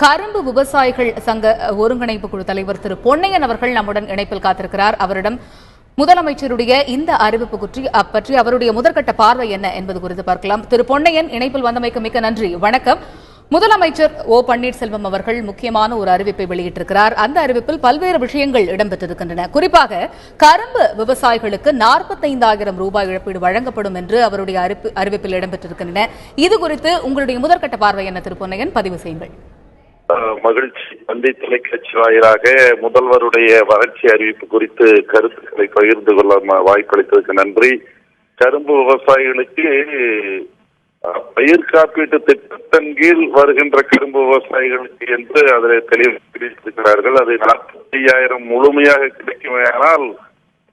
கரும்பு விவசாயிகள் சங்க ஒருங்கிணைப்பு குழு தலைவர் திரு பொன்னையன் அவர்கள் நம்முடன் இணைப்பில் காத்திருக்கிறார். அவரிடம் முதலமைச்சருடைய இந்த அறிவிப்பு பற்றி அவருடைய முதற்கட்ட பார்வை என்ன என்பது குறித்து பார்க்கலாம். திரு பொன்னையன், இணைப்பில் வந்தமைக்கு மிக்க நன்றி. வணக்கம். முதலமைச்சர் ஓ பன்னீர்செல்வம் அவர்கள் முக்கியமான ஒரு அறிவிப்பை வெளியிட்டிருக்கிறார். அந்த அறிவிப்பில் பல்வேறு விஷயங்கள் இடம்பெற்றிருக்கின்றன. குறிப்பாக கரும்பு விவசாயிகளுக்கு 45,000 ரூபாய் இழப்பீடு வழங்கப்படும் என்று அவருடைய அறிவிப்பில் இடம்பெற்றிருக்கின்றன. இது குறித்து உங்களுடைய முதற்கட்ட பார்வை என்ன திரு பொன்னையன்? பதிவு செய்யுங்கள். மகிழ்ச்சி. தந்தை தொலைக்காட்சி வாயிலாக முதல்வருடைய வளர்ச்சி அறிவிப்பு குறித்து கருத்துக்களை பகிர்ந்து கொள்ள வாய்ப்பளித்ததற்கு நன்றி. கரும்பு விவசாயிகளுக்கு பயிர் காப்பீட்டு திட்டத்தின் கீழ் வருகின்ற கரும்பு விவசாயிகளுக்கு என்று அதில் தெளிவுபடுத்தியிருக்கிறார்கள். அது 45,000 முழுமையாக கிடைக்குமேயானால்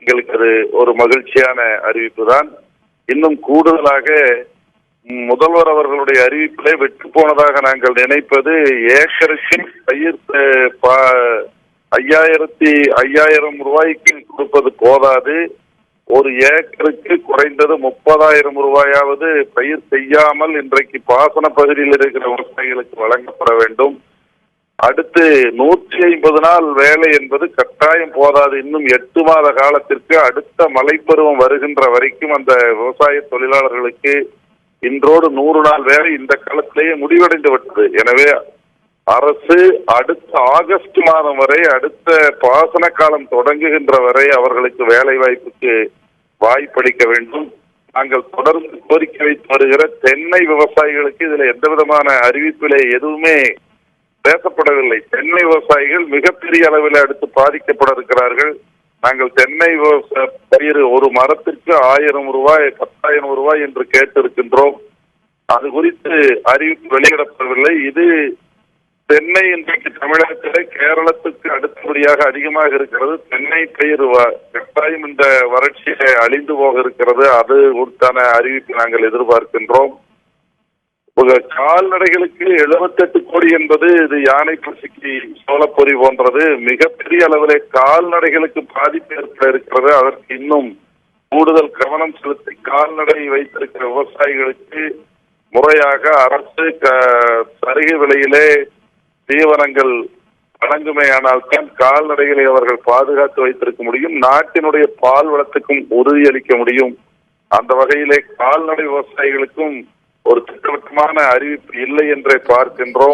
எங்களுக்கு அது ஒரு மகிழ்ச்சியான அறிவிப்பு தான். இன்னும் கூடுதலாக முதல்வர் அவர்களுடைய அறிவிப்பிலே வெற்றி போனதாக நாங்கள் நினைப்பது, ஏக்கருக்கு பயிர் 5,000 ரூபாய்க்கு கொடுப்பது போதாது, ஒரு ஏக்கருக்கு குறைந்தது 30,000 ரூபாயாவது பயிர் செய்யாமல் இன்றைக்கு பாசன பகுதியில் இருக்கிற விவசாயிகளுக்கு வழங்கப்பட வேண்டும். அடுத்து 150 நாள் வேலை என்பது கட்டாயம் போதாது. இன்னும் 8 மாத காலத்திற்கு அடுத்த மழைப்பருவம் வருகின்ற வரைக்கும் அந்த விவசாய தொழிலாளர்களுக்கு இன்றோடு 100 நாள் வேலை இந்த காலத்திலேயே முடிவடைந்து விட்டது. எனவே அரசு அடுத்த ஆகஸ்ட் மாதம் வரை, அடுத்த பாசன காலம் தொடங்குகின்ற வரை அவர்களுக்கு வேலை வாய்ப்புக்கு வாய்ப்பளிக்க வேண்டும். நாங்கள் தொடர்ந்து கோரிக்கை வைத்து வருகிற தென்னை விவசாயிகளுக்கு இதுல எந்த விதமான அறிவிப்பிலே எதுவுமே பேசப்படவில்லை. தென்னை விவசாயிகள் மிகப்பெரிய அளவில் அடுத்து பாதிக்கப்பட இருக்கிறார்கள். நாங்கள் தென்னை பயிர் ஒரு மரத்திற்கு 1,000 ரூபாய் 10,000 ரூபாய் என்று கேட்டிருக்கின்றோம். அது குறித்து அறிவிப்பு வெளியிடப்படவில்லை. இது தென்னை இன்றைக்கு தமிழகத்திலே கேரளத்துக்கு அடுத்தபடியாக அதிகமாக இருக்கிறது. தென்னை பயிர் கட்டாயம் இந்த வறட்சியை அழிந்து போக இருக்கிறது. அது குறித்தான அறிவிப்பு நாங்கள் எதிர்பார்க்கின்றோம். கால்நடைகளுக்கு 78 கோடி என்பது இது யானை பசிக்கு சோளப்பொறி போன்றது. மிகப்பெரிய அளவிலே கால்நடைகளுக்கு பாதிப்பு ஏற்பட இருக்கிறது. அதற்கு இன்னும் கூடுதல் கவனம் செலுத்தி கால்நடை வைத்திருக்கிற விவசாயிகளுக்கு முறையாக அரசு சரிகை விலையிலே தீவனங்கள் வழங்குமேயானால் தான் கால்நடைகளை அவர்கள் பாதுகாத்து வைத்திருக்க முடியும். நாட்டினுடைய பால் வளத்துக்கும் உறுதியளிக்க முடியும். அந்த வகையிலே கால்நடை விவசாயிகளுக்கும் ஒரு திட்டவட்டமான அறிவிப்பு இல்லை என்றே பார்க்கின்றோம்.